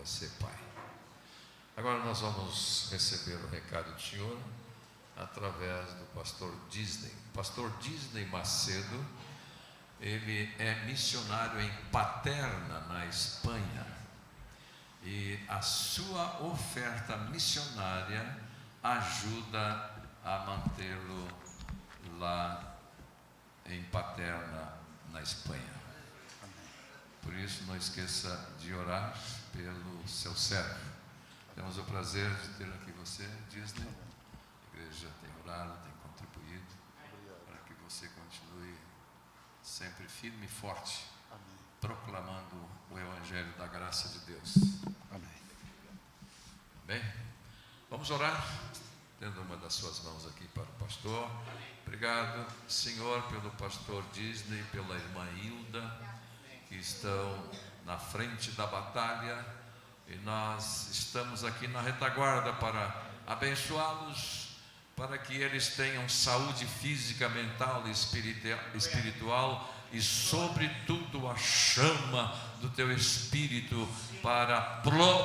você, Pai. Agora nós vamos receber o recado do Senhor através do pastor Disney. Pastor Disney Macedo, ele é missionário em Paterna, na Espanha. E a sua oferta missionária ajuda a mantê-lo lá em Paterna, na Espanha. Por isso, não esqueça de orar pelo seu servo. Temos o prazer de ter aqui você, Disney. A igreja tem orado, tem contribuído para que você continue sempre firme e forte, proclamando o Evangelho da graça de Deus. Amém. Bem, vamos orar, tendo uma das suas mãos aqui para o pastor. Obrigado, Senhor, pelo pastor Disney, pela irmã Hilda, que estão na frente da batalha, e nós estamos aqui na retaguarda para abençoá-los, para que eles tenham saúde física, mental e espiritual, e sobretudo a chama do teu Espírito para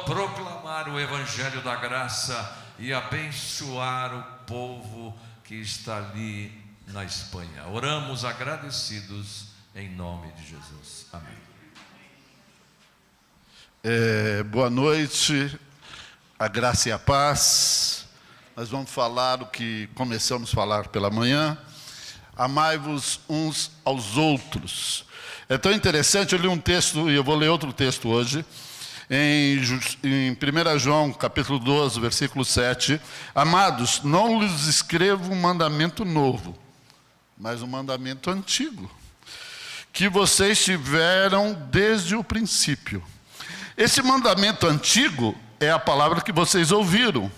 proclamar o Evangelho da graça e abençoar o povo que está ali na Espanha. Oramos agradecidos em nome de Jesus. Amém. Boa noite, a graça e a paz. Nós vamos falar o que começamos a falar pela manhã. Amai-vos uns aos outros. É tão interessante, eu li um texto, e eu vou ler outro texto hoje, em 1 João, capítulo 12, versículo 7. Amados, não lhes escrevo um mandamento novo, mas um mandamento antigo, que vocês tiveram desde o princípio. Esse mandamento antigo é a palavra que vocês ouviram.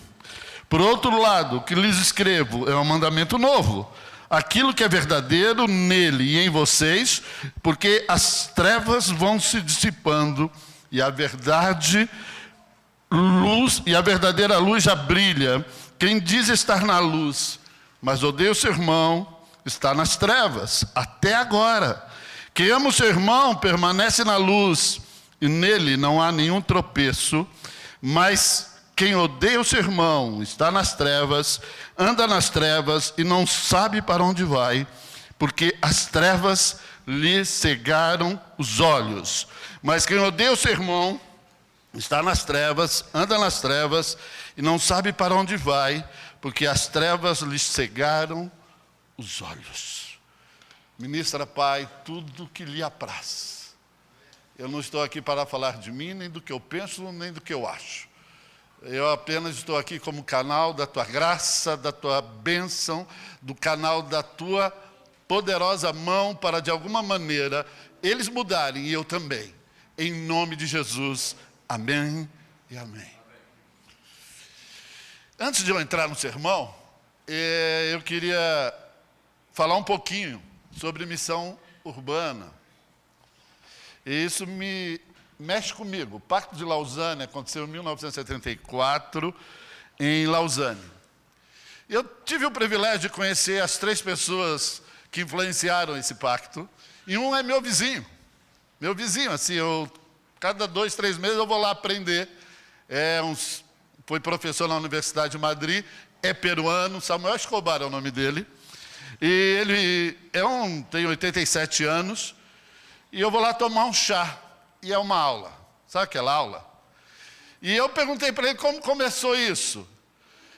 Por outro lado, o que lhes escrevo é um mandamento novo, aquilo que é verdadeiro nele e em vocês, porque as trevas vão se dissipando e a verdadeira luz já brilha. Quem diz estar na luz, mas odeia o seu irmão, está nas trevas, até agora. Quem ama o seu irmão permanece na luz, e nele não há nenhum tropeço, mas quem odeia o seu irmão está nas trevas, anda nas trevas e não sabe para onde vai, porque as trevas lhe cegaram os olhos. Mas quem odeia o seu irmão está nas trevas, anda nas trevas e não sabe para onde vai, porque as trevas lhe cegaram os olhos. Ministra, Pai, tudo que lhe apraz. Eu não estou aqui para falar de mim, nem do que eu penso, nem do que eu acho. Eu apenas estou aqui como canal da Tua graça, da Tua bênção, do canal da Tua poderosa mão para, de alguma maneira, eles mudarem e eu também. Em nome de Jesus. Amém e amém. Antes de eu entrar no sermão, eu queria falar um pouquinho sobre missão urbana. E isso me mexe comigo. O Pacto de Lausanne aconteceu em 1974, em Lausanne. Eu tive o privilégio de conhecer as 3 pessoas que influenciaram esse pacto, e um é meu vizinho. Meu vizinho, assim, cada 2, 3 meses eu vou lá aprender. Foi professor na Universidade de Madrid, é peruano, Samuel Escobar é o nome dele. E ele tem 87 anos, e eu vou lá tomar um chá, e é uma aula. Sabe aquela aula? E eu perguntei para ele como começou isso.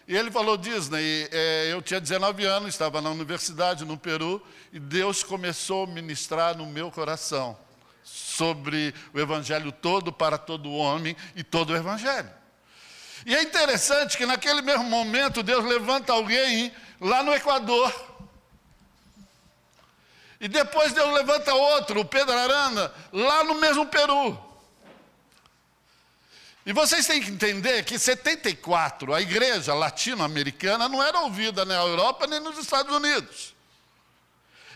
E ele falou, Disney, eu tinha 19 anos, estava na universidade, no Peru, e Deus começou a ministrar no meu coração sobre o Evangelho todo, para todo homem, e todo o Evangelho. E é interessante que naquele mesmo momento, Deus levanta alguém lá no Equador. E depois Deus levanta outro, o Pedro Arana, lá no mesmo Peru. E vocês têm que entender que em 74, a igreja latino-americana não era ouvida na Europa nem nos Estados Unidos.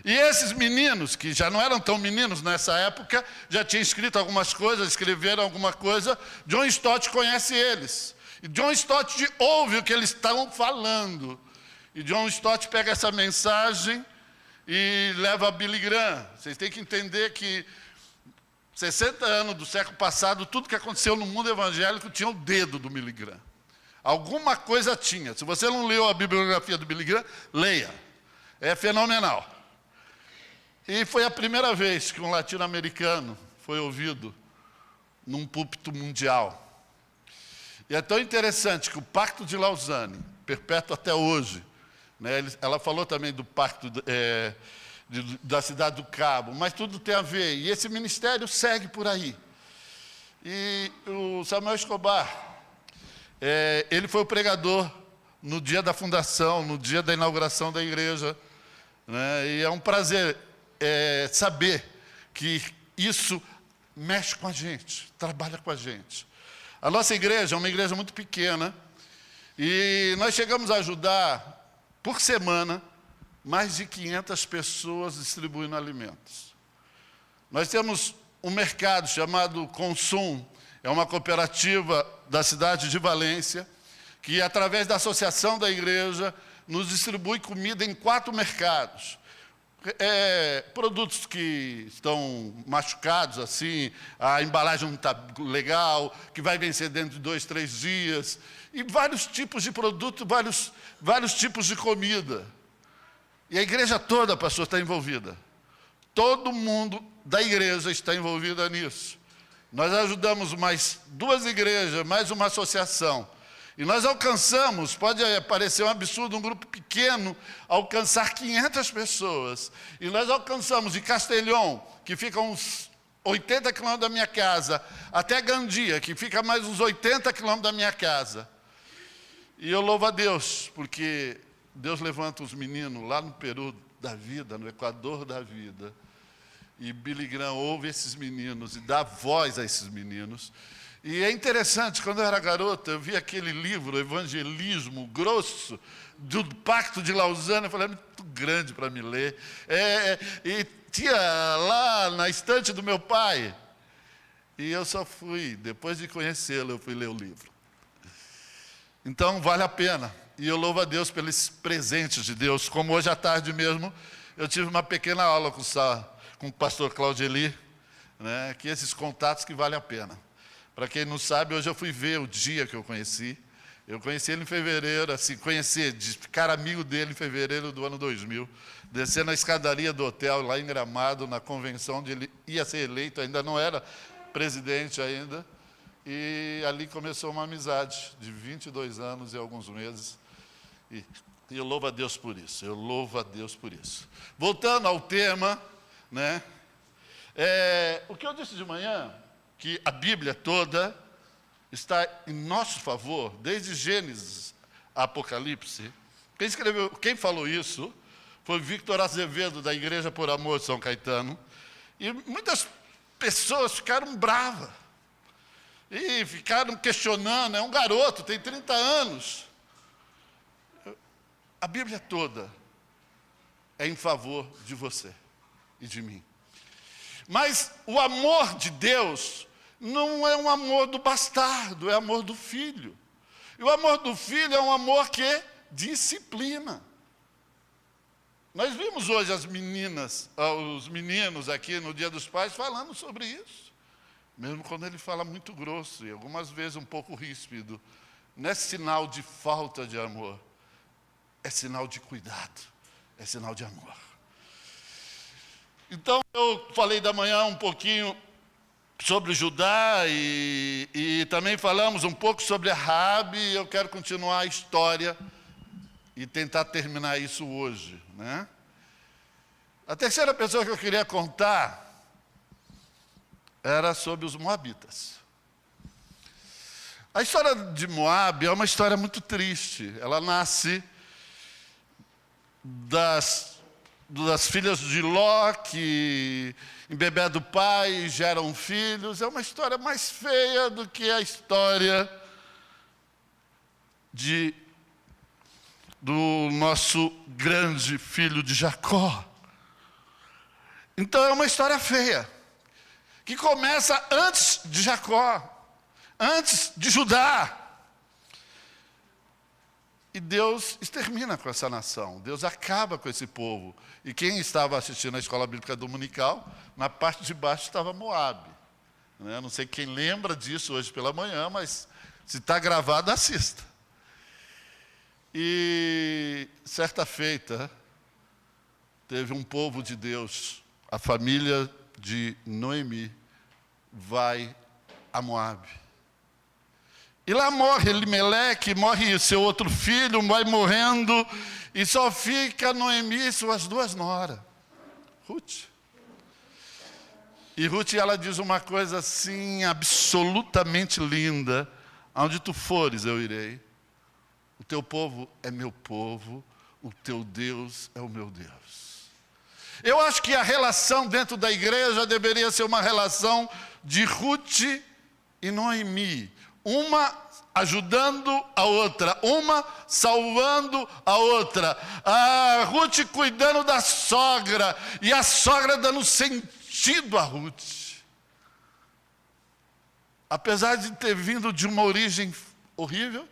E esses meninos, que já não eram tão meninos nessa época, já tinham escrito algumas coisas, escreveram alguma coisa, John Stott conhece eles. E John Stott ouve o que eles estão falando. E John Stott pega essa mensagem e leva a Billy Graham. Vocês têm que entender que 60 anos do século passado, tudo que aconteceu no mundo evangélico tinha o dedo do Billy Graham. Alguma coisa tinha. Se você não leu a bibliografia do Billy Graham, leia. É fenomenal. E foi a primeira vez que um latino-americano foi ouvido num púlpito mundial. E é tão interessante que o Pacto de Lausanne, perpétuo até hoje, né, ela falou também do Pacto da Cidade do Cabo, mas tudo tem a ver. E esse ministério segue por aí. E o Samuel Escobar, ele foi o pregador no dia da fundação, no dia da inauguração da igreja, né? E é um prazer saber que isso mexe com a gente, trabalha com a gente. A nossa igreja é uma igreja muito pequena e nós chegamos a ajudar, por semana, mais de 500 pessoas distribuindo alimentos. Nós temos um mercado chamado Consum, é uma cooperativa da cidade de Valência, que através da associação da igreja nos distribui comida em 4 mercados. Produtos que estão machucados, assim, a embalagem não está legal, que vai vencer dentro de 2, 3 dias, e vários tipos de produto, vários tipos de comida. E a igreja toda, pastor, está envolvida. Todo mundo da igreja está envolvida nisso. Nós ajudamos mais 2 igrejas, mais uma associação. E nós alcançamos, pode parecer um absurdo, um grupo pequeno, alcançar 500 pessoas. E nós alcançamos de Castelhão, que fica uns 80 quilômetros da minha casa, até Gandia, que fica mais uns 80 quilômetros da minha casa. E eu louvo a Deus, porque Deus levanta os meninos lá no Peru da vida, no Equador da vida. E Billy Graham ouve esses meninos e dá voz a esses meninos. E é interessante, quando eu era garoto, eu vi aquele livro, Evangelismo Grosso, do Pacto de Lausanne, eu falei, é muito grande para me ler. E tinha lá na estante do meu pai. E eu só fui, depois de conhecê-lo, eu fui ler o livro. Então, vale a pena. E eu louvo a Deus pelos presentes de Deus. Como hoje à tarde mesmo, eu tive uma pequena aula com o pastor Claudeli, né, que esses contatos que valem a pena. Para quem não sabe, hoje eu fui ver o dia que eu conheci. Eu conheci ele em fevereiro, assim, de ficar amigo dele em fevereiro do ano 2000, descendo a escadaria do hotel lá em Gramado, na convenção onde ele ia ser eleito, ainda não era presidente ainda, e ali começou uma amizade de 22 anos e alguns meses, e eu louvo a Deus por isso, eu louvo a Deus por isso. Voltando ao tema, né, o que eu disse de manhã, que a Bíblia toda está em nosso favor, desde Gênesis a Apocalipse. Quem falou isso foi Victor Azevedo, da Igreja por Amor de São Caetano. E muitas pessoas ficaram bravas. E ficaram questionando, é um garoto, tem 30 anos. A Bíblia toda é em favor de você e de mim. Mas o amor de Deus não é um amor do bastardo, é amor do filho. E o amor do filho é um amor que disciplina. Nós vimos hoje as meninas, os meninos aqui no Dia dos Pais falando sobre isso. Mesmo quando ele fala muito grosso e algumas vezes um pouco ríspido. Não é sinal de falta de amor, é sinal de cuidado, é sinal de amor. Então, eu falei da manhã um pouquinho sobre Judá e também falamos um pouco sobre a Raabe, e eu quero continuar a história e tentar terminar isso hoje, né? A terceira pessoa que eu queria contar era sobre os moabitas. A história de Moabe é uma história muito triste. Ela nasce das filhas de Ló, que embebedam o pai, geram filhos. É uma história mais feia do que a história do nosso grande filho de Jacó. Então é uma história feia, que começa antes de Jacó, antes de Judá. E Deus extermina com essa nação, Deus acaba com esse povo. E quem estava assistindo a escola bíblica dominical, na parte de baixo estava Moabe. né? Não sei quem lembra disso hoje pela manhã, mas se está gravado, assista. E certa feita, teve um povo de Deus, a família de Noemi, vai a Moabe. E lá morre Elimeleque, morre seu outro filho, vai morrendo, e só fica Noemi e suas duas noras, Ruth. E Ruth, ela diz uma coisa assim, absolutamente linda: aonde tu fores, eu irei. O teu povo é meu povo, o teu Deus é o meu Deus. Eu acho que a relação dentro da igreja deveria ser uma relação de Ruth e Noemi. Uma ajudando a outra, uma salvando a outra. A Ruth cuidando da sogra, e a sogra dando sentido a Ruth. Apesar de ter vindo de uma origem horrível,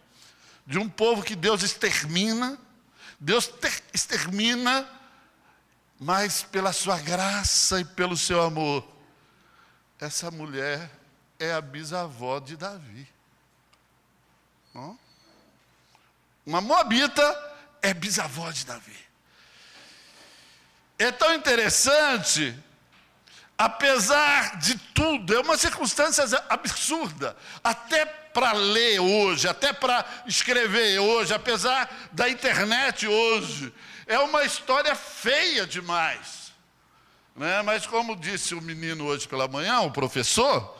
de um povo que Deus extermina, mas pela sua graça e pelo seu amor, essa mulher é a bisavó de Davi. Uma moabita é bisavó de Davi. É tão interessante, apesar de tudo, é uma circunstância absurda, até para ler hoje, até para escrever hoje, apesar da internet hoje, é uma história feia demais, né? Mas como disse o menino hoje pela manhã, o professor,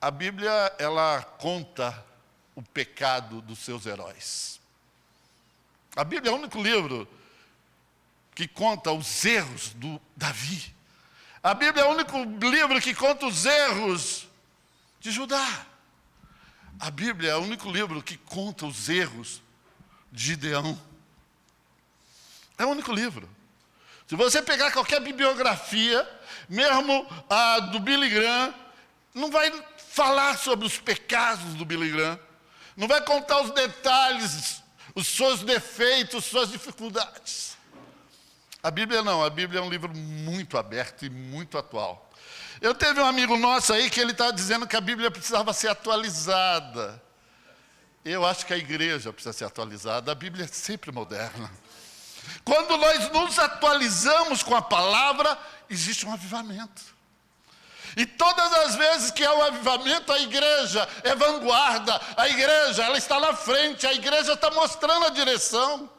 a Bíblia, ela conta o pecado dos seus heróis. A Bíblia é o único livro que conta os erros do Davi. A Bíblia é o único livro que conta os erros de Judá. A Bíblia é o único livro que conta os erros de Gideão. É o único livro. Se você pegar qualquer bibliografia, mesmo a do Billy Graham, não vai falar sobre os pecados do Billy Graham. Não vai contar os detalhes, os seus defeitos, suas dificuldades. A Bíblia não, a Bíblia é um livro muito aberto e muito atual. Eu teve um amigo nosso aí que ele estava dizendo que a Bíblia precisava ser atualizada. Eu acho que a igreja precisa ser atualizada, a Bíblia é sempre moderna. Quando nós nos atualizamos com a palavra, existe um avivamento. E todas as vezes que há um avivamento, a igreja é vanguarda, a igreja ela está na frente, a igreja está mostrando a direção.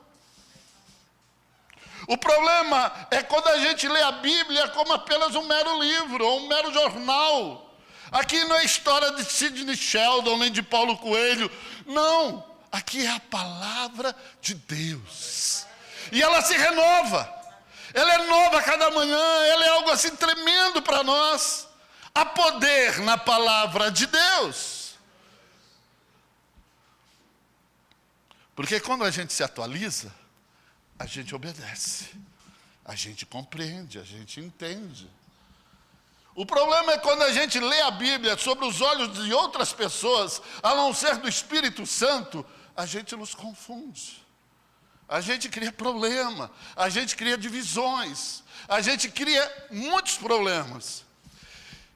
O problema é quando a gente lê a Bíblia como apenas um mero livro, ou um mero jornal. Aqui não é história de Sidney Sheldon, nem de Paulo Coelho. Não, aqui é a palavra de Deus. E ela se renova. Ela é nova a cada manhã, ela é algo assim tremendo para nós. Há poder na palavra de Deus. Porque quando a gente se atualiza, a gente obedece, a gente compreende, a gente entende. O problema é quando a gente lê a Bíblia sobre os olhos de outras pessoas, a não ser do Espírito Santo, a gente nos confunde. A gente cria problema, a gente cria divisões, a gente cria muitos problemas.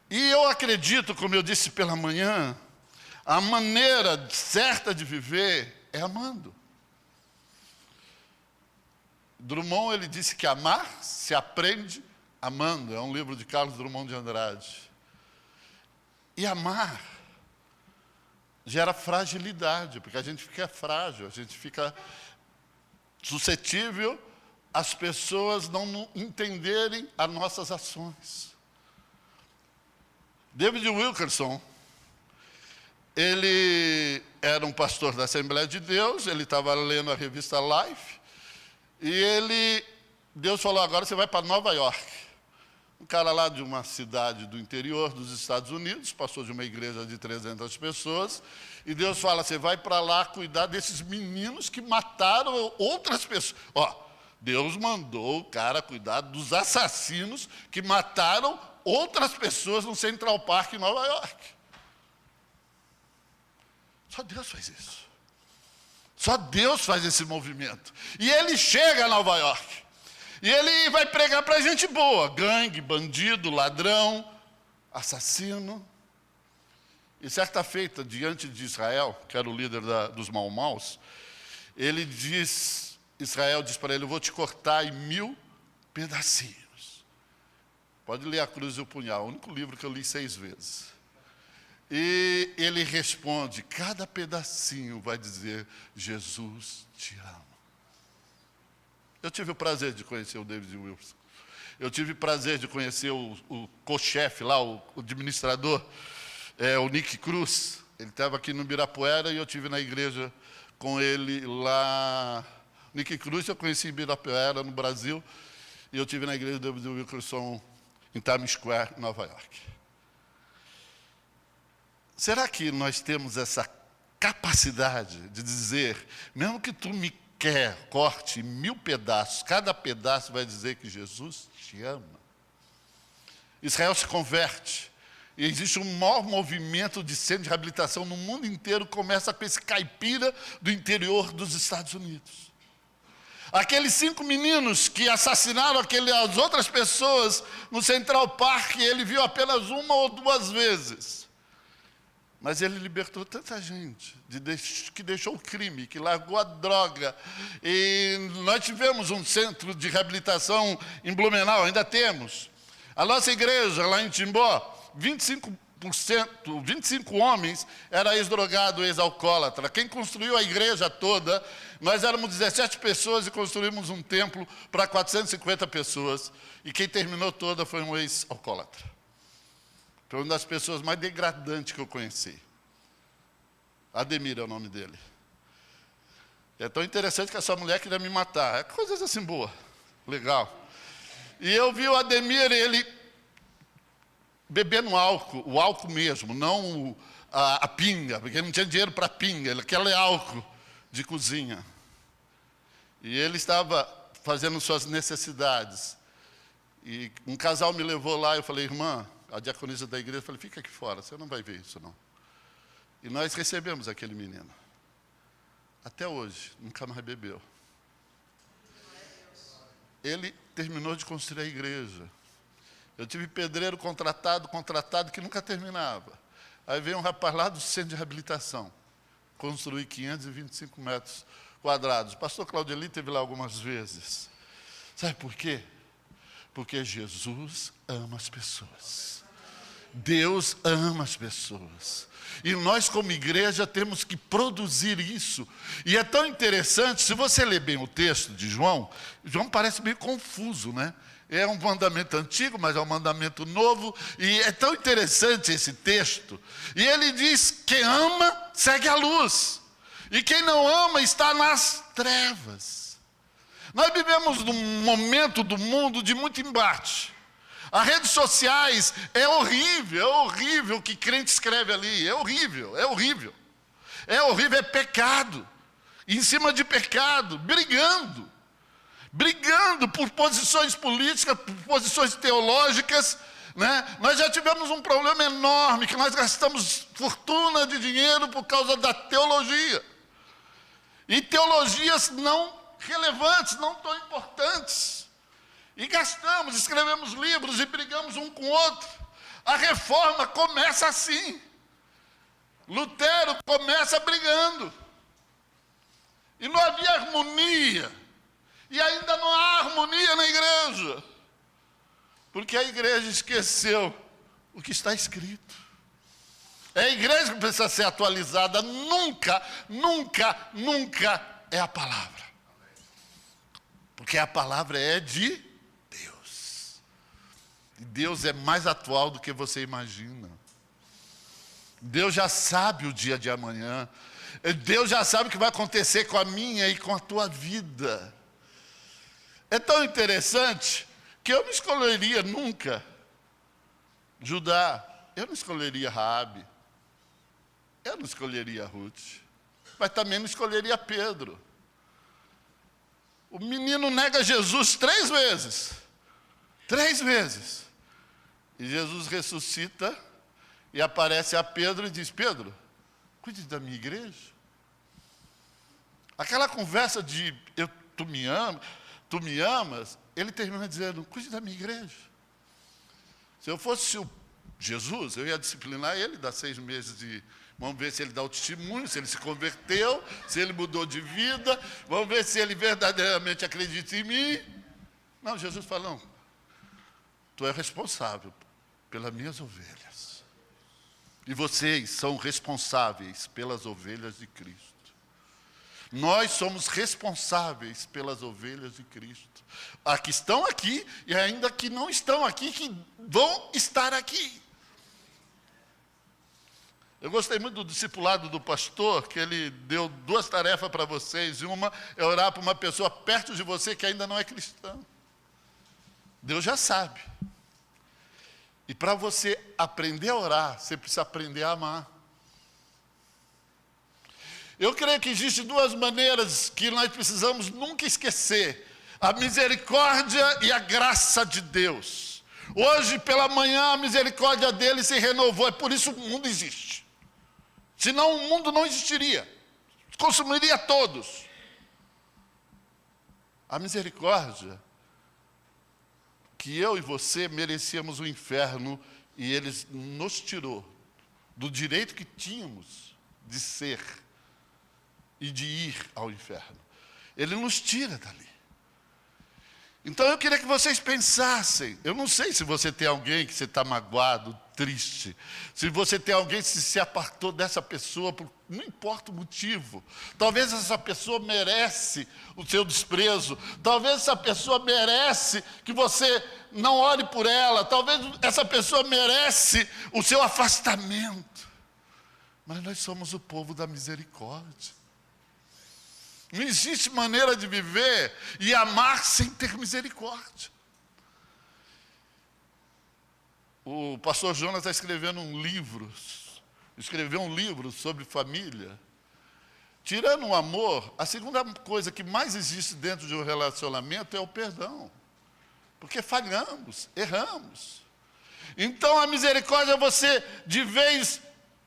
E eu acredito, como eu disse pela manhã, a maneira certa de viver é amando. Drummond, ele disse que amar se aprende amando. É um livro de Carlos Drummond de Andrade. E amar gera fragilidade, porque a gente fica frágil, a gente fica suscetível às pessoas não entenderem as nossas ações. David Wilkerson, ele era um pastor da Assembleia de Deus, ele estava lendo a revista Life, e Deus falou, agora você vai para Nova York. Um cara lá de uma cidade do interior dos Estados Unidos, pastor de uma igreja de 300 pessoas, e Deus fala, você vai para lá cuidar desses meninos que mataram outras pessoas. Deus mandou o cara cuidar dos assassinos que mataram outras pessoas no Central Park em Nova York. Só Deus faz isso. Só Deus faz esse movimento. E ele chega a Nova York. E ele vai pregar para gente boa. Gangue, bandido, ladrão, assassino. E certa feita, diante de Israel, que era o líder dos Mau-Maus, Israel diz para ele, eu vou te cortar em 1000 pedacinhos. Pode ler A Cruz e o Punhal, o único livro que eu li 6 vezes. E ele responde, cada pedacinho vai dizer, Jesus te ama. Eu tive o prazer de conhecer o David Wilson. Eu tive o prazer de conhecer o co-chefe lá, o administrador, o Nick Cruz. Ele estava aqui no Ibirapuera e eu estive na igreja com ele lá. Nick Cruz eu conheci em Ibirapuera, no Brasil, e eu estive na igreja do David Wilkerson em Times Square, em Nova York. Será que nós temos essa capacidade de dizer, mesmo que tu me corte em 1000 pedaços, cada pedaço vai dizer que Jesus te ama? Israel se converte, e existe um maior movimento de centro de reabilitação no mundo inteiro, começa com esse caipira do interior dos Estados Unidos. Aqueles 5 meninos que assassinaram as outras pessoas no Central Park, ele viu apenas 1 ou 2 vezes. Mas ele libertou tanta gente que deixou o crime, que largou a droga. E nós tivemos um centro de reabilitação em Blumenau, ainda temos. A nossa igreja, lá em Timbó, 25 homens era ex-drogado, ex-alcoólatra. Quem construiu a igreja toda, nós éramos 17 pessoas e construímos um templo para 450 pessoas. E quem terminou toda foi um ex-alcoólatra. Foi uma das pessoas mais degradantes que eu conheci. Ademir é o nome dele. É tão interessante que essa mulher queria me matar. É coisas assim boas, legal. E eu vi o Ademir, ele bebendo álcool, o álcool mesmo, não a pinga, porque ele não tinha dinheiro para pinga, aquele álcool de cozinha. E ele estava fazendo suas necessidades. E um casal me levou lá, eu falei, irmã, a diaconisa da igreja, eu falei, fica aqui fora, você não vai ver isso não. E nós recebemos aquele menino. Até hoje, nunca mais bebeu. Ele terminou de construir a igreja. Eu tive pedreiro contratado, que nunca terminava. Aí veio um rapaz lá do centro de reabilitação, construir 525 metros quadrados. O pastor Claudelli esteve lá algumas vezes. Sabe por quê? Porque Jesus ama as pessoas. Deus ama as pessoas. E nós, como igreja, temos que produzir isso. E é tão interessante, se você ler bem o texto de João parece meio confuso, né? É um mandamento antigo, mas é um mandamento novo. E é tão interessante esse texto. E ele diz, quem ama, segue a luz. E quem não ama, está nas trevas. Nós vivemos num momento do mundo de muito embate. As redes sociais, é horrível o que crente escreve ali, é horrível. É horrível, é pecado, em cima de pecado, brigando por posições políticas, por posições teológicas, né? Nós já tivemos um problema enorme, que nós gastamos fortuna de dinheiro por causa da teologia, e teologias não relevantes, não tão importantes. E gastamos, escrevemos livros e brigamos um com o outro. A reforma começa assim. Lutero começa brigando. E não havia harmonia. E ainda não há harmonia na igreja. Porque a igreja esqueceu o que está escrito. É a igreja que precisa ser atualizada. Nunca é a palavra. Porque a palavra é de Deus. E Deus é mais atual do que você imagina. Deus já sabe o dia de amanhã. Deus já sabe o que vai acontecer com a minha e com a tua vida. É tão interessante que eu não escolheria nunca Judá. Eu não escolheria Raabe. Eu não escolheria Ruth. Mas também não escolheria Pedro. O menino nega Jesus 3 vezes. 3 vezes. E Jesus ressuscita e aparece a Pedro e diz, Pedro, cuide da minha igreja. Aquela conversa de tu me amas, ele termina dizendo, cuide da minha igreja. Se eu fosse o Jesus, eu ia disciplinar ele, dar 6 meses de... Vamos ver se ele dá o testemunho, se ele se converteu, se ele mudou de vida, vamos ver se ele verdadeiramente acredita em mim. Não, Jesus fala, não, tu é responsável pelas minhas ovelhas. E vocês são responsáveis pelas ovelhas de Cristo. Nós somos responsáveis pelas ovelhas de Cristo. As que estão aqui e ainda que não estão aqui, que vão estar aqui. Eu gostei muito do discipulado do pastor, que ele deu 2 tarefas para vocês. E uma é orar por uma pessoa perto de você que ainda não é cristã. Deus já sabe. E para você aprender a orar, você precisa aprender a amar. Eu creio que existem 2 maneiras que nós precisamos nunca esquecer. A misericórdia e a graça de Deus. Hoje, pela manhã, a misericórdia dele se renovou. É por isso que o mundo existe. Senão o mundo não existiria. Consumiria todos. A misericórdia, que eu e você merecíamos o inferno, e ele nos tirou do direito que tínhamos de ser e de ir ao inferno. Ele nos tira dali. Então eu queria que vocês pensassem, eu não sei se você tem alguém que você está magoado, triste, se você tem alguém que se apartou dessa pessoa, não importa o motivo, talvez essa pessoa merece o seu desprezo, talvez essa pessoa merece que você não ore por ela, talvez essa pessoa merece o seu afastamento, mas nós somos o povo da misericórdia. Não existe maneira de viver e amar sem ter misericórdia. O pastor Jonas está escrevendo escreveu um livro sobre família. Tirando o amor, a segunda coisa que mais existe dentro de um relacionamento é o perdão. Porque falhamos, erramos. Então a misericórdia é você, de vez,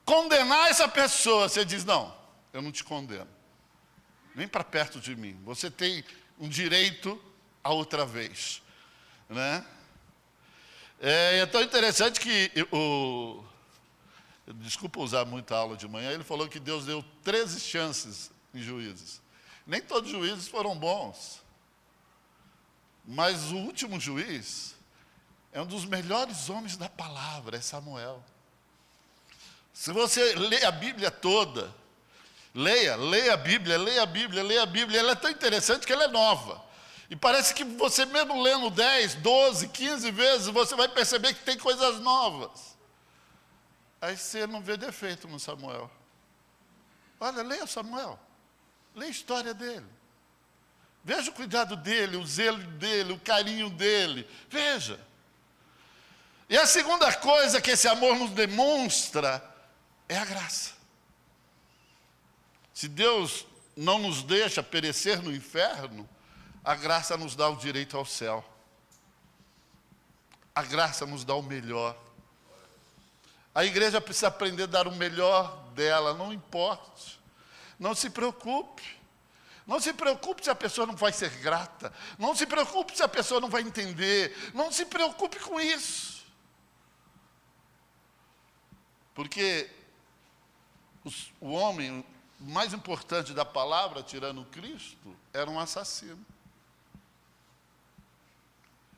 condenar essa pessoa. Você diz, não, eu não te condeno. Vem para perto de mim. Você tem um direito a outra vez. Né? É tão interessante que, desculpa usar muita aula de manhã, ele falou que Deus deu 13 chances em juízes. Nem todos os juízes foram bons. Mas o último juiz é um dos melhores homens da palavra, é Samuel. Se você lê a Bíblia toda, leia a Bíblia, ela é tão interessante que ela é nova. E parece que você mesmo lendo 10, 12, 15 vezes, você vai perceber que tem coisas novas. Aí você não vê defeito no Samuel. Olha, leia Samuel, leia a história dele. Veja o cuidado dele, o zelo dele, o carinho dele, veja. E a segunda coisa que esse amor nos demonstra é a graça. Se Deus não nos deixa perecer no inferno, a graça nos dá o direito ao céu. A graça nos dá o melhor. A igreja precisa aprender a dar o melhor dela, não importe. Não se preocupe. Não se preocupe se a pessoa não vai ser grata. Não se preocupe se a pessoa não vai entender. Não se preocupe com isso. Porque o homem mais importante da palavra, tirando Cristo, era um assassino.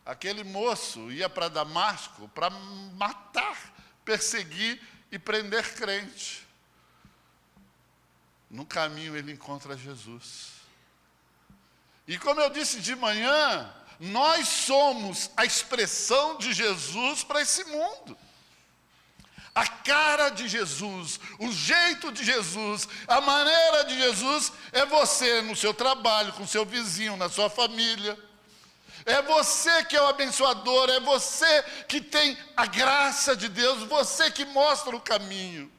Aquele moço ia para Damasco para matar, perseguir e prender crente. No caminho ele encontra Jesus. E como eu disse de manhã, nós somos a expressão de Jesus para esse mundo. A cara de Jesus, o jeito de Jesus, a maneira de Jesus é você no seu trabalho, com seu vizinho, na sua família. É você que é o abençoador, é você que tem a graça de Deus, você que mostra o caminho.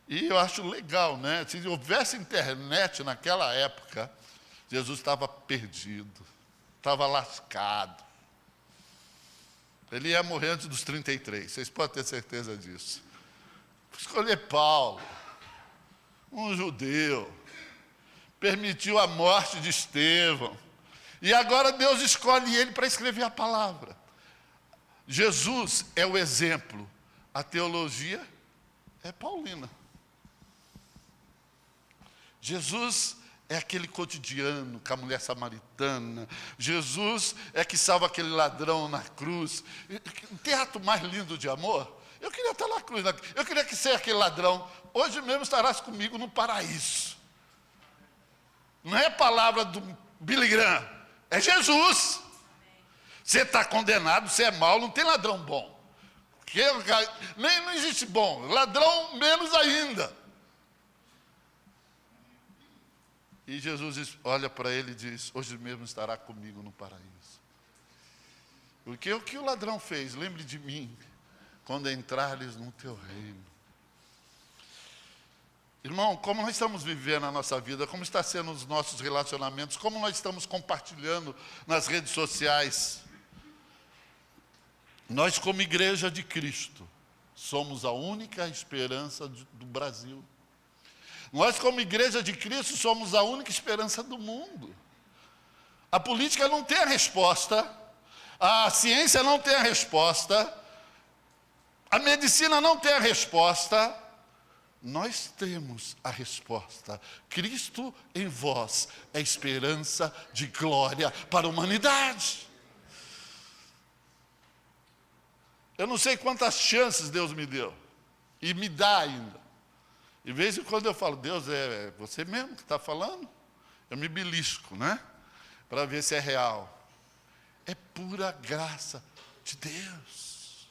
E eu acho legal, né? Se houvesse internet naquela época, Jesus estava perdido, estava lascado. Ele ia morrer antes dos 33, vocês podem ter certeza disso. Escolher Paulo, um judeu, permitiu a morte de Estevão. E agora Deus escolhe ele para escrever a palavra. Jesus é o exemplo, a teologia é paulina. Jesus é aquele cotidiano com a mulher samaritana. Jesus é que salva aquele ladrão na cruz. Um teatro mais lindo de amor. Eu queria estar na cruz. Eu queria que seja aquele ladrão. Hoje mesmo estarás comigo no paraíso. Não é palavra do Billy Graham. É Jesus. Você está condenado, você é mau, não tem ladrão bom. Nem não existe bom. Ladrão menos ainda. E Jesus olha para ele e diz, hoje mesmo estará comigo no paraíso. Porque o que o ladrão fez? Lembre de mim, quando entrares no teu reino. Irmão, como nós estamos vivendo a nossa vida, como está sendo os nossos relacionamentos, como nós estamos compartilhando nas redes sociais. Nós, como igreja de Cristo, somos a única esperança do Brasil. Nós, como igreja de Cristo, somos a única esperança do mundo. A política não tem a resposta, a ciência não tem a resposta, a medicina não tem a resposta. Nós temos a resposta. Cristo em vós é esperança de glória para a humanidade. Eu não sei quantas chances Deus me deu, e me dá ainda. De vez em quando eu falo, Deus, é você mesmo que está falando? Eu me belisco, né? Para ver se é real. É pura graça de Deus.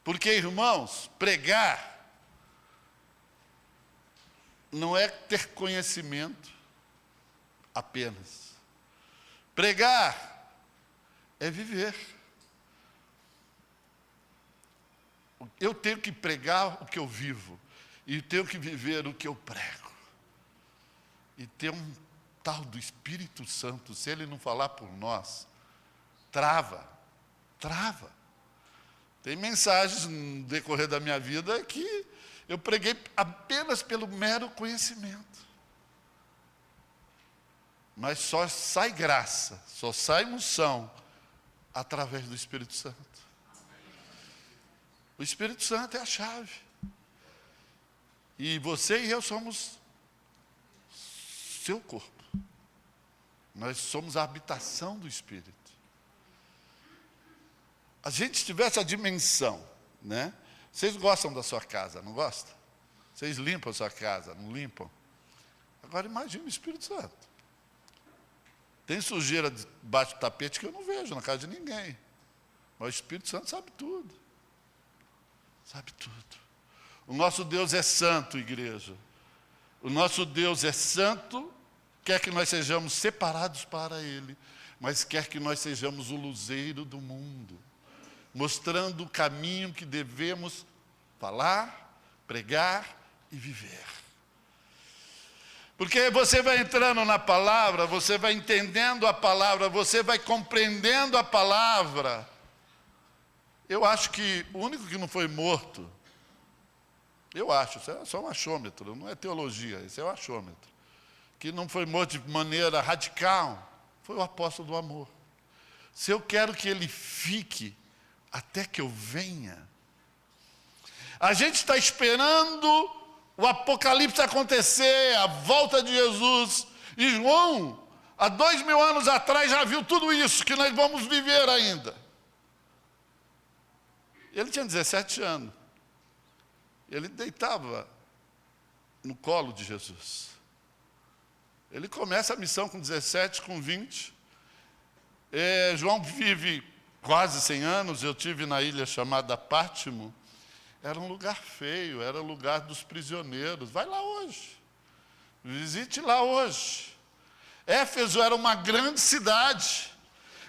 Porque, irmãos, pregar não é ter conhecimento apenas. Pregar é viver. Eu tenho que pregar o que eu vivo. E tenho que viver o que eu prego. E ter um tal do Espírito Santo, se ele não falar por nós, trava. Tem mensagens no decorrer da minha vida que eu preguei apenas pelo mero conhecimento. Mas só sai graça, só sai unção através do Espírito Santo. O Espírito Santo é a chave. E você e eu somos seu corpo. Nós somos a habitação do Espírito. A gente tivesse a dimensão, né? Vocês gostam da sua casa, não gostam? Vocês limpam a sua casa, não limpam? Agora imagine o Espírito Santo. Tem sujeira debaixo do tapete que eu não vejo na casa de ninguém. Mas o Espírito Santo sabe tudo. Sabe tudo. O nosso Deus é santo, igreja. O nosso Deus é santo, quer que nós sejamos separados para Ele, mas quer que nós sejamos o luzeiro do mundo, mostrando o caminho que devemos falar, pregar e viver. Porque você vai entrando na palavra, você vai entendendo a palavra, você vai compreendendo a palavra. Eu acho que o único que não foi morto, eu acho, isso é só um achômetro, não é teologia, isso é um achômetro, que não foi morto de maneira radical, foi o apóstolo do amor. Se eu quero que ele fique até que eu venha, a gente está esperando o Apocalipse acontecer, a volta de Jesus, e João, há 2000 anos atrás, já viu tudo isso que nós vamos viver ainda. Ele tinha 17 anos. Ele deitava no colo de Jesus. Ele começa a missão com 17, com 20. João vive quase 100 anos. Eu tive na ilha chamada Pátimo. Era um lugar feio, era o lugar dos prisioneiros. Vai lá hoje. Visite lá hoje. Éfeso era uma grande cidade.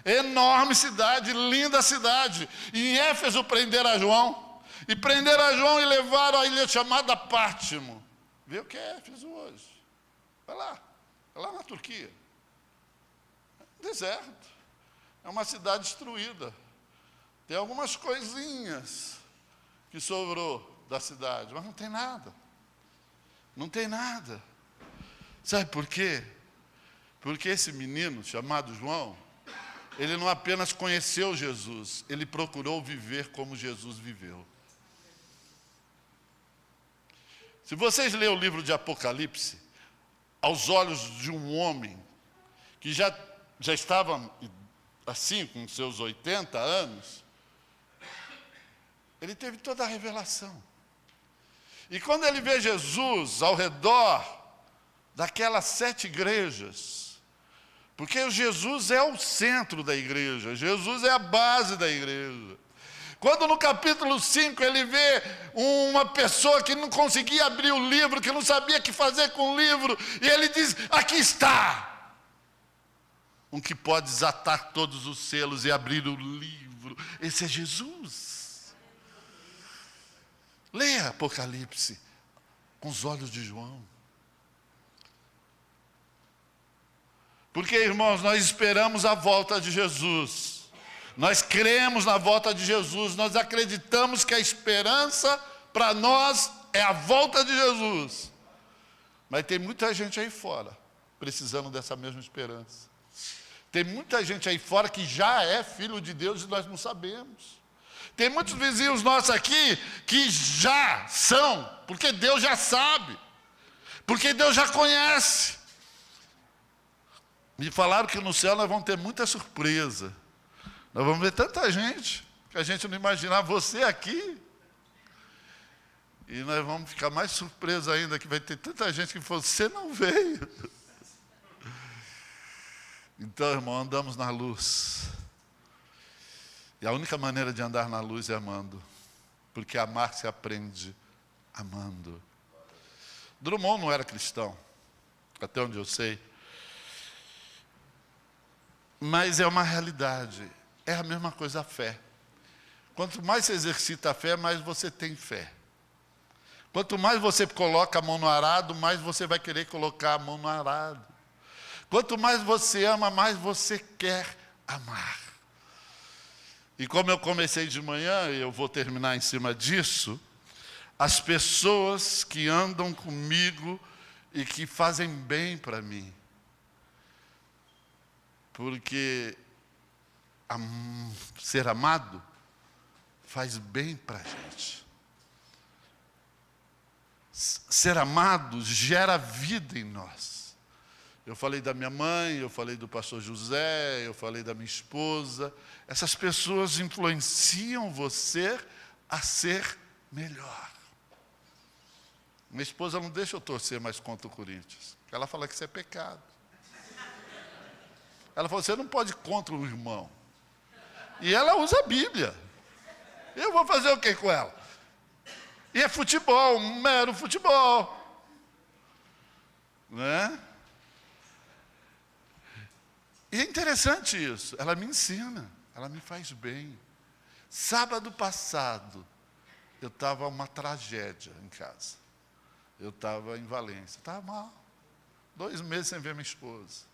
Enorme cidade, linda cidade. E em Éfeso prenderam João. E prenderam João e levaram a ilha chamada Pátimo. Vê o que é Éfeso hoje. Vai lá na Turquia. É um deserto. É uma cidade destruída. Tem algumas coisinhas que sobrou da cidade, mas não tem nada. Não tem nada. Sabe por quê? Porque esse menino chamado João, ele não apenas conheceu Jesus, ele procurou viver como Jesus viveu. Se vocês lerem o livro de Apocalipse, aos olhos de um homem que já estava assim, com seus 80 anos, ele teve toda a revelação. E quando ele vê Jesus ao redor daquelas 7 igrejas, porque Jesus é o centro da igreja, Jesus é a base da igreja. Quando no capítulo 5 ele vê uma pessoa que não conseguia abrir o livro, que não sabia o que fazer com o livro, e ele diz: aqui está um que pode desatar todos os selos e abrir o livro. Esse é Jesus. Leia Apocalipse com os olhos de João. Porque, irmãos, nós esperamos a volta de Jesus. Nós cremos na volta de Jesus. Nós acreditamos que a esperança para nós é a volta de Jesus. Mas tem muita gente aí fora precisando dessa mesma esperança. Tem muita gente aí fora que já é filho de Deus e nós não sabemos. Tem muitos vizinhos nossos aqui que já são, porque Deus já sabe, porque Deus já conhece. Me falaram que no céu nós vamos ter muita surpresa. Nós vamos ver tanta gente que a gente não imaginava. Você aqui. E nós vamos ficar mais surpresos ainda, que vai ter tanta gente que você não veio. Então, irmão, andamos na luz. E a única maneira de andar na luz é amando. Porque amar se aprende amando. Drummond não era cristão, até onde eu sei. Mas é uma realidade. É a mesma coisa a fé. Quanto mais você exercita a fé, mais você tem fé. Quanto mais você coloca a mão no arado, mais você vai querer colocar a mão no arado. Quanto mais você ama, mais você quer amar. E como eu comecei de manhã, e eu vou terminar em cima disso, as pessoas que andam comigo e que fazem bem para mim. Porque ser amado faz bem para a gente. Ser amado gera vida em nós. Eu falei da minha mãe, eu falei do pastor José, eu falei da minha esposa. Essas pessoas influenciam você a ser melhor. Minha esposa não deixa eu torcer mais contra o Corinthians. Ela fala que isso é pecado. Ela falou: você não pode ir contra o irmão. E ela usa a Bíblia. Eu vou fazer o que com ela? E é futebol, um mero futebol. Né? E é interessante isso. Ela me ensina, ela me faz bem. Sábado passado, eu estava uma tragédia em casa. Eu estava em Valência, estava mal. 2 meses sem ver minha esposa.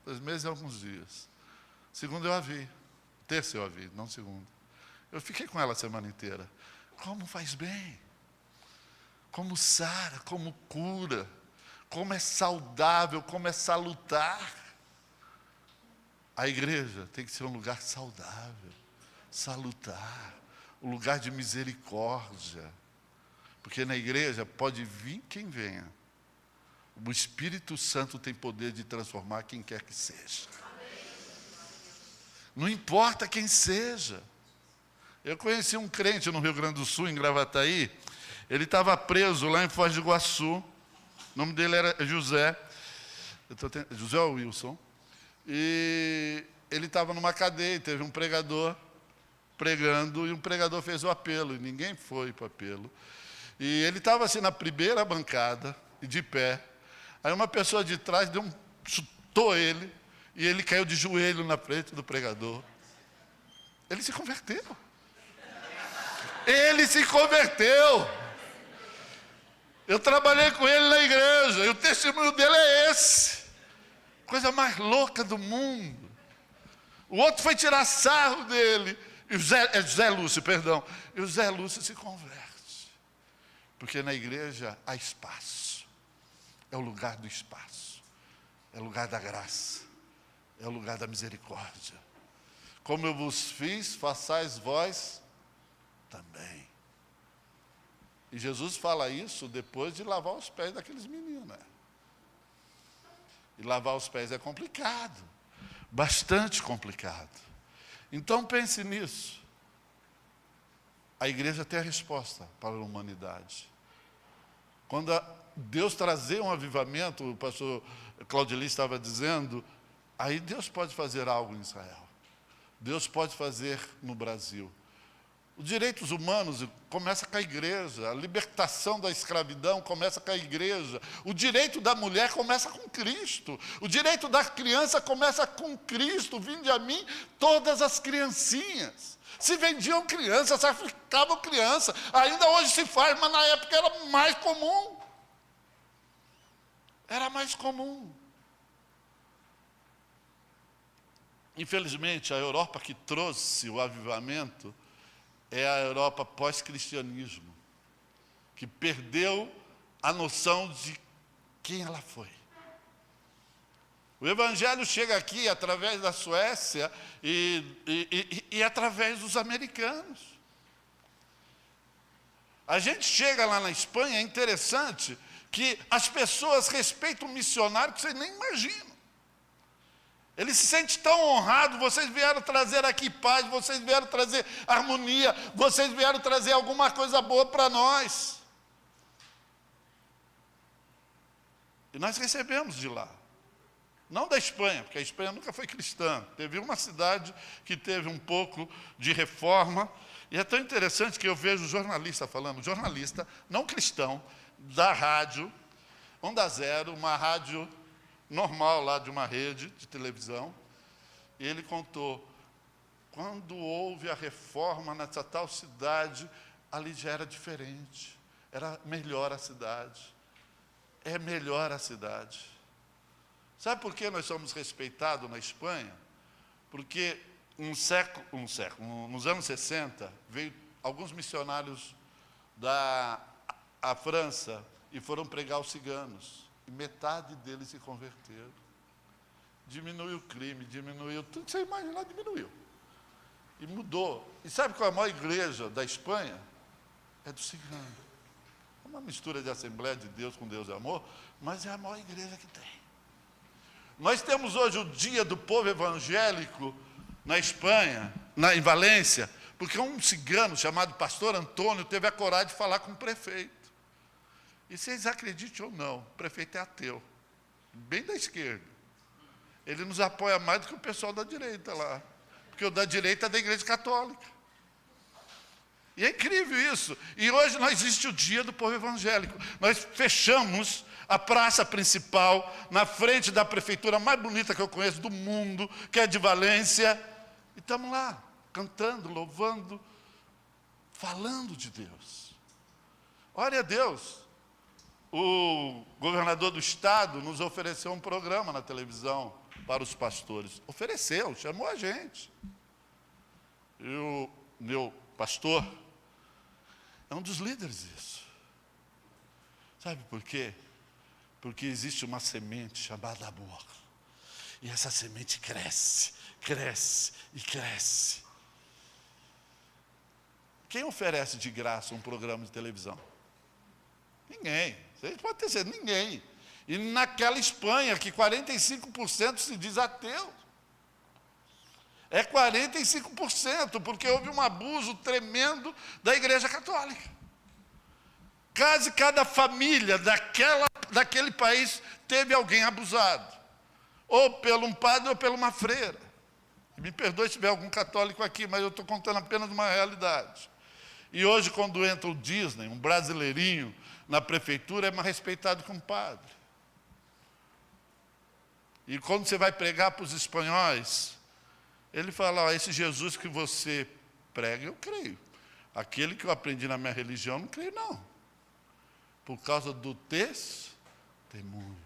2 meses e alguns dias. Segundo eu a vi. Terça eu a vi, não segundo. Eu fiquei com ela a semana inteira. Como faz bem. Como sara, como cura. Como é saudável, como é salutar. A igreja tem que ser um lugar saudável, salutar. Um lugar de misericórdia. Porque na igreja pode vir quem venha. O Espírito Santo tem poder de transformar quem quer que seja. Não importa quem seja. Eu conheci um crente no Rio Grande do Sul, em Gravataí. Ele estava preso lá em Foz do Iguaçu. O nome dele era José. José Wilson. E ele estava numa cadeia, teve um pregador pregando, e um pregador fez o apelo, e ninguém foi para o apelo. E ele estava assim na primeira bancada, e de pé. Aí uma pessoa de trás chutou ele, e ele caiu de joelho na frente do pregador. Ele se converteu. Ele se converteu. Eu trabalhei com ele na igreja, e o testemunho dele é esse. Coisa mais louca do mundo. O outro foi tirar sarro dele. E José Lúcio, perdão. E o José Lúcio se converte. Porque na igreja há espaço. É o lugar do espaço. É o lugar da graça. É o lugar da misericórdia. como eu vos fiz, façais vós também. E Jesus fala isso depois de lavar os pés daqueles meninos, né? E lavar os pés é complicado, bastante complicado. Então pense nisso. A igreja tem a resposta para a humanidade. Quando Deus trazer um avivamento, o pastor Claudeli estava dizendo, aí Deus pode fazer algo em Israel. Deus pode fazer no Brasil. Os direitos humanos começam com a igreja, a libertação da escravidão começa com a igreja, o direito da mulher começa com Cristo, o direito da criança começa com Cristo. Vinde a mim todas as criancinhas. Se vendiam crianças, sacrificavam criança, ainda hoje se faz, mas na época era mais comum. Era mais comum. Infelizmente, a Europa que trouxe o avivamento é a Europa pós-cristianismo, que perdeu a noção de quem ela foi. O Evangelho chega aqui através da Suécia e através dos americanos. A gente chega lá na Espanha, é interessante que as pessoas respeitam um missionário que vocês nem imaginam. Ele se sente tão honrado, vocês vieram trazer aqui paz, vocês vieram trazer harmonia, vocês vieram trazer alguma coisa boa para nós. E nós recebemos de lá. Não da Espanha, porque a Espanha nunca foi cristã. Teve uma cidade que teve um pouco de reforma. E é tão interessante que eu vejo jornalista falando, jornalista não cristão, da rádio, Onda Zero, uma rádio normal lá de uma rede de televisão. E ele contou, quando houve a reforma nessa tal cidade, ali já era diferente. Era melhor a cidade. É melhor a cidade. Sabe por que nós somos respeitados na Espanha? Porque nos anos 60, veio alguns missionários da França e foram pregar os ciganos. E metade deles se converteram. Diminuiu o crime, diminuiu tudo que você imaginar, diminuiu. E mudou. E sabe qual é a maior igreja da Espanha? É do cigano. É uma mistura de Assembleia de Deus com Deus e amor, mas é a maior igreja que tem. Nós temos hoje o dia do povo evangélico na Espanha, em Valência, porque um cigano chamado pastor Antônio teve a coragem de falar com o prefeito. E vocês acreditem ou não, o prefeito é ateu, bem da esquerda. Ele nos apoia mais do que o pessoal da direita lá, porque o da direita é da Igreja Católica. E é incrível isso. E hoje não existe o dia do povo evangélico. Nós fechamos a praça principal, na frente da prefeitura mais bonita que eu conheço do mundo, que é de Valência, e estamos lá, cantando, louvando, falando de Deus. Ore a Deus. O governador do estado nos ofereceu um programa na televisão para os pastores. Ofereceu, chamou a gente. E o meu pastor é um dos líderes disso. Sabe por quê? Porque existe uma semente chamada amor. E essa semente cresce, cresce e cresce. Quem oferece de graça um programa de televisão? Ninguém. Vocês podem ter certeza, ninguém. E naquela Espanha, que 45% se diz ateu. É 45%, porque houve um abuso tremendo da Igreja Católica. Quase cada família daquele país teve alguém abusado. Ou pelo um padre ou por uma freira. Me perdoe se tiver algum católico aqui, mas eu estou contando apenas uma realidade. E hoje, quando entra o Disney, um brasileirinho, na prefeitura, é mais respeitado que um padre. E quando você vai pregar para os espanhóis, ele fala, ó, esse Jesus que você prega, eu creio. Aquele que eu aprendi na minha religião, não creio não. Por causa do testemunho.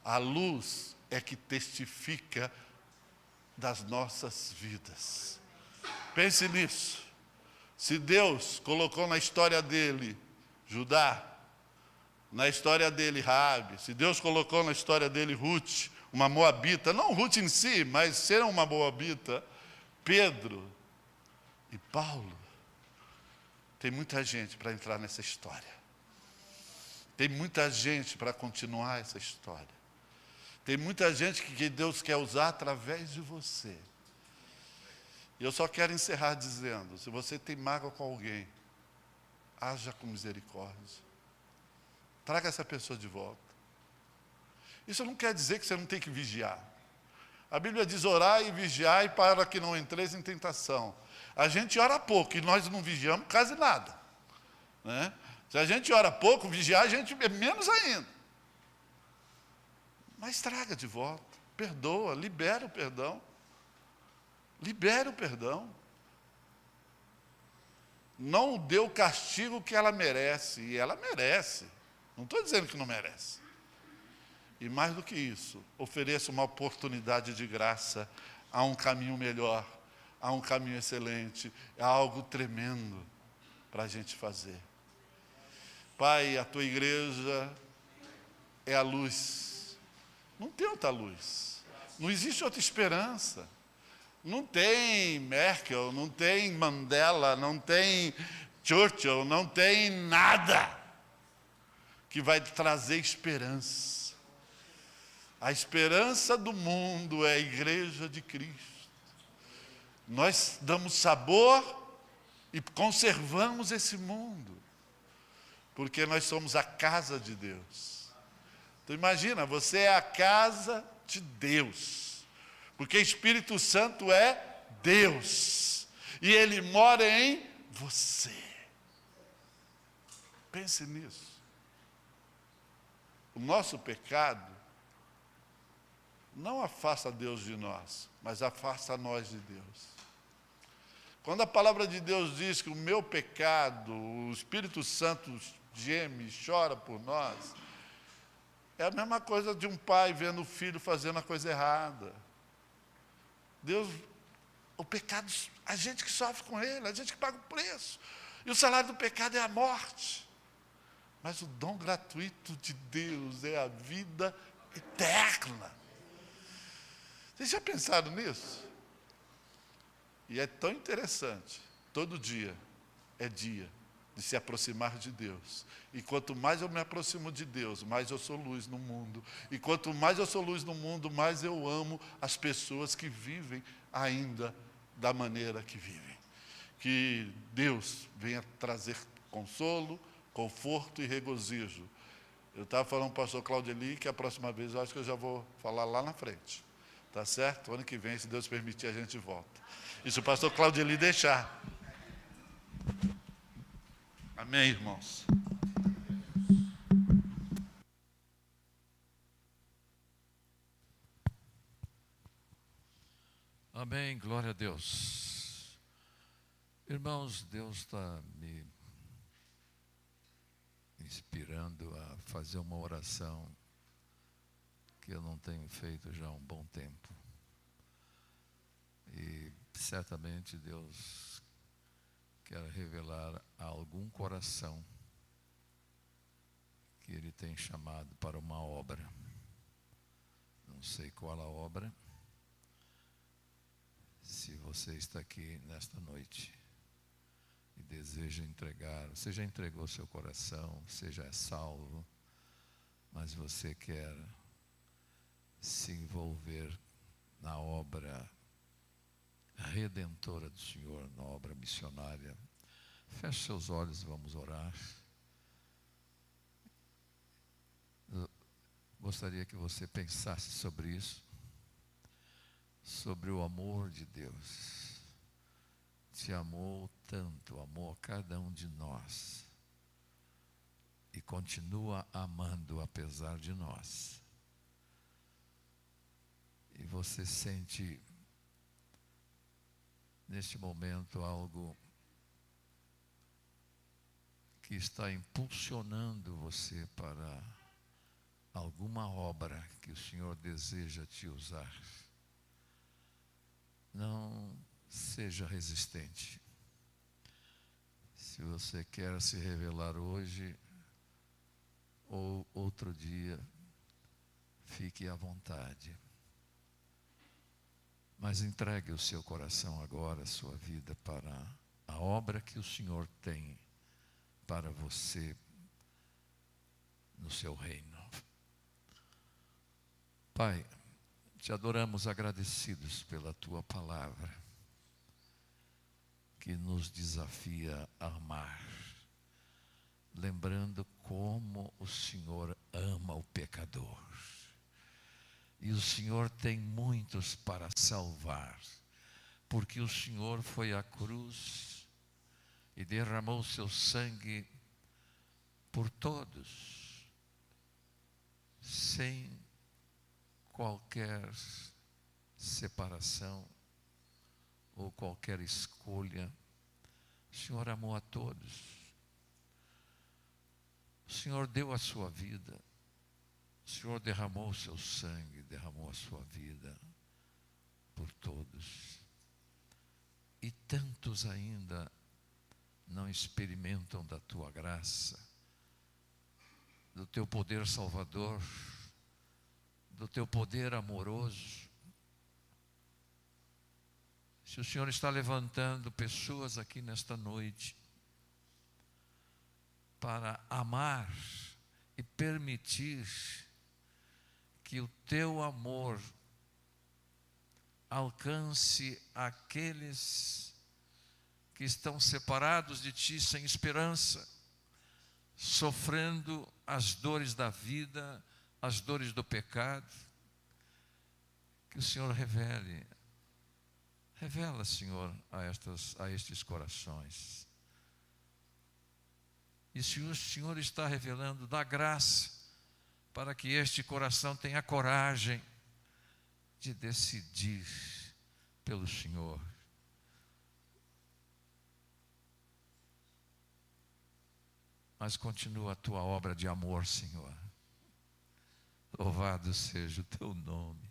A luz é que testifica das nossas vidas. Pense nisso. Se Deus colocou na história dele Judá, na história dele Raabe, se Deus colocou na história dele Ruth, uma moabita, não Ruth em si, mas ser uma moabita, Pedro e Paulo. Tem muita gente para entrar nessa história. Tem muita gente para continuar essa história. Tem muita gente que Deus quer usar através de você. E eu só quero encerrar dizendo, se você tem mágoa com alguém, haja com misericórdia. Traga essa pessoa de volta. Isso não quer dizer que você não tem que vigiar. A Bíblia diz orar e vigiar para que não entreis em tentação. A gente ora pouco e nós não vigiamos quase nada. Né? Se a gente ora pouco, vigiar a gente é menos ainda. Mas traga de volta, perdoa, libera o perdão. Libere o perdão. Não dê o castigo que ela merece, e ela merece. Não estou dizendo que não merece. E mais do que isso, ofereça uma oportunidade de graça a um caminho melhor, a um caminho excelente, a algo tremendo para a gente fazer. Pai, a tua igreja é a luz. Não tem outra luz. Não existe outra esperança. Não tem Merkel, não tem Mandela, não tem Churchill, não tem nada que vai trazer esperança. A esperança do mundo é a igreja de Cristo. Nós damos sabor e conservamos esse mundo, porque nós somos a casa de Deus. Então imagina, você é a casa de Deus. Porque Espírito Santo é Deus. E Ele mora em você. Pense nisso. O nosso pecado não afasta Deus de nós, mas afasta nós de Deus. Quando a palavra de Deus diz que o meu pecado, o Espírito Santo geme, chora por nós, é a mesma coisa de um pai vendo o filho fazendo a coisa errada. Deus, o pecado, a gente que sofre com ele, a gente que paga o preço. E o salário do pecado é a morte. Mas o dom gratuito de Deus é a vida eterna. Vocês já pensaram nisso? E é tão interessante. Todo dia é dia de se aproximar de Deus. E quanto mais eu me aproximo de Deus, mais eu sou luz no mundo. E quanto mais eu sou luz no mundo, mais eu amo as pessoas que vivem ainda da maneira que vivem. Que Deus venha trazer consolo, conforto e regozijo. Eu estava falando para o pastor Claudeli que a próxima vez eu acho que eu já vou falar lá na frente. Tá certo? Ano que vem, se Deus permitir, a gente volta. E se o pastor Claudeli deixar. Amém, irmãos? Amém, glória a Deus. Irmãos, Deus está me inspirando a fazer uma oração que eu não tenho feito já há um bom tempo. E certamente Deus quer revelar a algum coração que Ele tem chamado para uma obra. Não sei qual a obra. Se você está aqui nesta noite e deseja entregar, você já entregou seu coração, você já é salvo, mas você quer se envolver na obra redentora do Senhor, na obra missionária. Feche seus olhos e vamos orar. Eu gostaria que você pensasse sobre isso, sobre o amor de Deus. Te amou tanto, amou a cada um de nós e continua amando apesar de nós. E você sente neste momento algo que está impulsionando você para alguma obra que o Senhor deseja te usar. Não seja resistente. Se você quer se revelar hoje ou outro dia, fique à vontade. Mas entregue o seu coração agora, a sua vida, para a obra que o Senhor tem para você no seu reino. Pai, te adoramos agradecidos pela tua palavra, que nos desafia a amar, lembrando como o Senhor ama o pecador. E o Senhor tem muitos para salvar, porque o Senhor foi à cruz e derramou seu sangue por todos, sem qualquer separação ou qualquer escolha. O Senhor amou a todos. O Senhor deu a sua vida. O Senhor derramou o seu sangue, derramou a sua vida por todos. E tantos ainda não experimentam da tua graça, do teu poder salvador, do teu poder amoroso. Se o Senhor está levantando pessoas aqui nesta noite para amar e permitir que o teu amor alcance aqueles que estão separados de ti, sem esperança, sofrendo as dores da vida, as dores do pecado, que o Senhor revela, Senhor, a estes corações. E se o Senhor está revelando, dá graça para que este coração tenha coragem de decidir pelo Senhor. Mas continua a tua obra de amor, Senhor. Louvado seja o teu nome.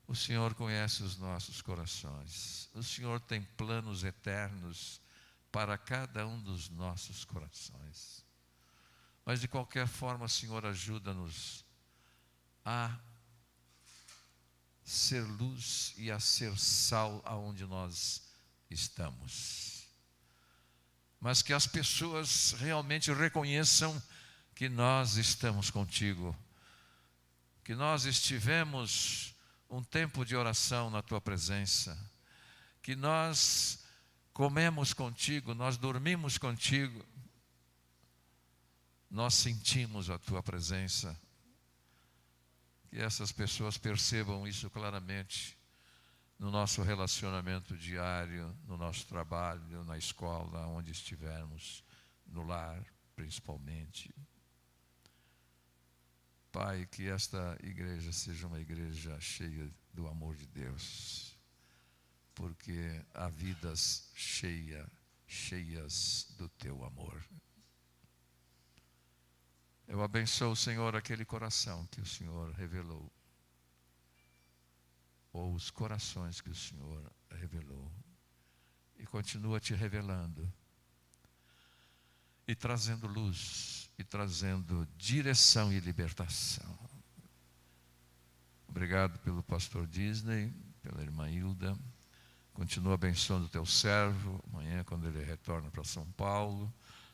O Senhor conhece os nossos corações. O Senhor tem planos eternos para cada um dos nossos corações. Mas de qualquer forma, Senhor, ajuda-nos a ser luz e a ser sal aonde nós estamos. Mas que as pessoas realmente reconheçam que nós estamos contigo, que nós estivemos um tempo de oração na tua presença, que nós comemos contigo, nós dormimos contigo, nós sentimos a tua presença. Que essas pessoas percebam isso claramente no nosso relacionamento diário, no nosso trabalho, na escola, onde estivermos, no lar principalmente. Pai, que esta igreja seja uma igreja cheia do amor de Deus, porque há vidas cheias do teu amor. Eu abençoo, Senhor, aquele coração que o Senhor revelou, ou os corações que o Senhor revelou, e continua te revelando, e trazendo luz, e trazendo direção e libertação. Obrigado pelo pastor Disney, pela irmã Hilda. Continua abençoando o teu servo, amanhã quando ele retorna para São Paulo.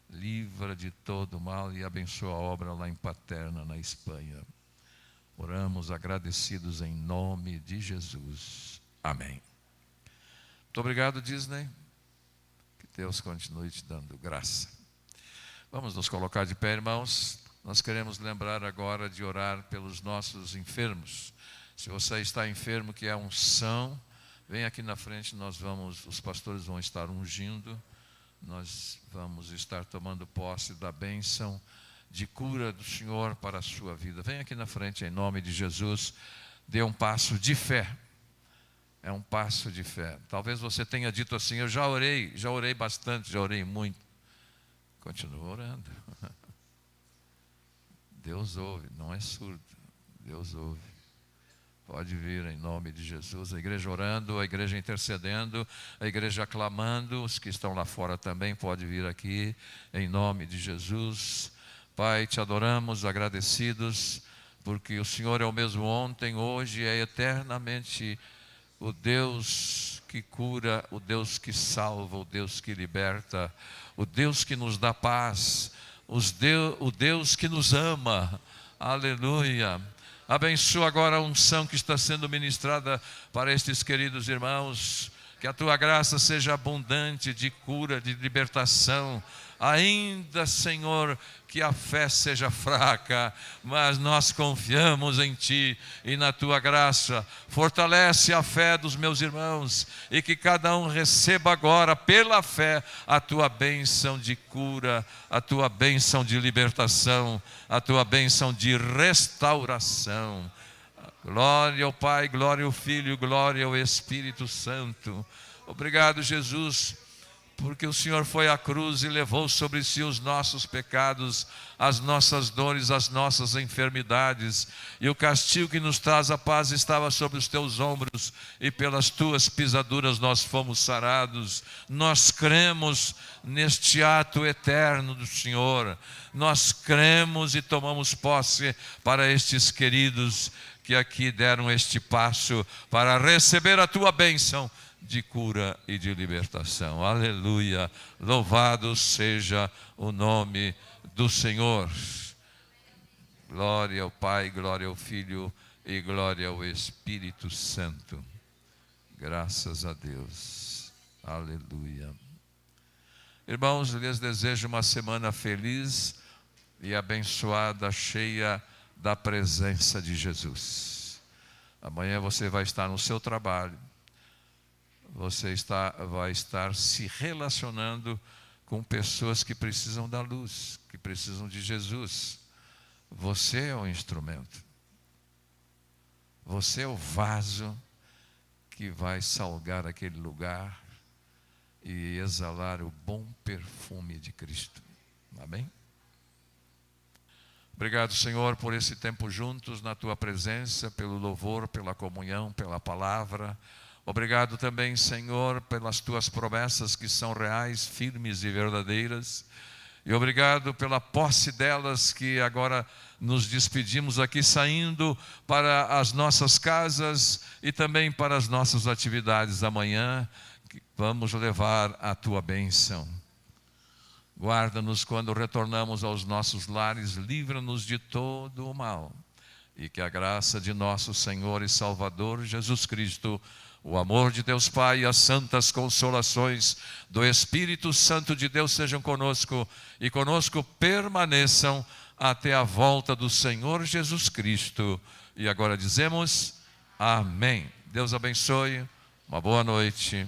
Livra de todo mal e abençoa a obra lá em Paterna, na Espanha. Oramos agradecidos em nome de Jesus. Amém. Muito obrigado, Disney. Que Deus continue te dando graça. Vamos nos colocar de pé, irmãos. Nós queremos lembrar agora de orar pelos nossos enfermos. Se você está enfermo, que é unção, vem aqui na frente, os pastores vão estar ungindo. Nós vamos estar tomando posse da bênção de cura do Senhor para a sua vida. Vem aqui na frente em nome de Jesus. Dê um passo de fé. É um passo de fé. Talvez você tenha dito assim: eu já orei bastante, já orei muito. Continua orando. Deus ouve, não é surdo. Deus ouve. Pode vir em nome de Jesus, a igreja orando, a igreja intercedendo, a igreja aclamando, os que estão lá fora também podem vir aqui, em nome de Jesus. Pai, te adoramos, agradecidos porque o Senhor é o mesmo ontem, hoje e é eternamente o Deus que cura, o Deus que salva, o Deus que liberta, o Deus que nos dá paz, o Deus que nos ama. Aleluia. Abençoa agora a unção que está sendo ministrada para estes queridos irmãos. Que a tua graça seja abundante de cura, de libertação. Ainda, Senhor, que a fé seja fraca, mas nós confiamos em Ti e na Tua graça. Fortalece a fé dos meus irmãos e que cada um receba agora, pela fé, a Tua bênção de cura, a Tua bênção de libertação, a Tua bênção de restauração. Glória ao Pai, glória ao Filho, glória ao Espírito Santo. Obrigado, Jesus, porque o Senhor foi à cruz e levou sobre si os nossos pecados, as nossas dores, as nossas enfermidades. E o castigo que nos traz a paz estava sobre os teus ombros, e pelas tuas pisaduras nós fomos sarados. Nós cremos neste ato eterno do Senhor. Nós cremos e tomamos posse para estes queridos que aqui deram este passo para receber a tua bênção de cura e de libertação. Aleluia. Louvado seja o nome do Senhor. Glória ao Pai, glória ao Filho e glória ao Espírito Santo. Graças a Deus. Aleluia. Irmãos, lhes desejo uma semana feliz e abençoada, cheia da presença de Jesus. Amanhã você vai estar no seu trabalho, você vai estar se relacionando com pessoas que precisam da luz, que precisam de Jesus. Você é o instrumento, você é o vaso que vai salgar aquele lugar e exalar o bom perfume de Cristo. Amém? Obrigado, Senhor, por esse tempo juntos na Tua presença, pelo louvor, pela comunhão, pela palavra. Obrigado também, Senhor, pelas Tuas promessas que são reais, firmes e verdadeiras. E obrigado pela posse delas, que agora nos despedimos aqui, saindo para as nossas casas e também para as nossas atividades amanhã. Vamos levar a Tua bênção. Guarda-nos quando retornamos aos nossos lares, livra-nos de todo o mal. E que a graça de nosso Senhor e Salvador Jesus Cristo, o amor de Deus Pai e as santas consolações do Espírito Santo de Deus sejam conosco e conosco permaneçam até a volta do Senhor Jesus Cristo. E agora dizemos amém. Deus abençoe, uma boa noite.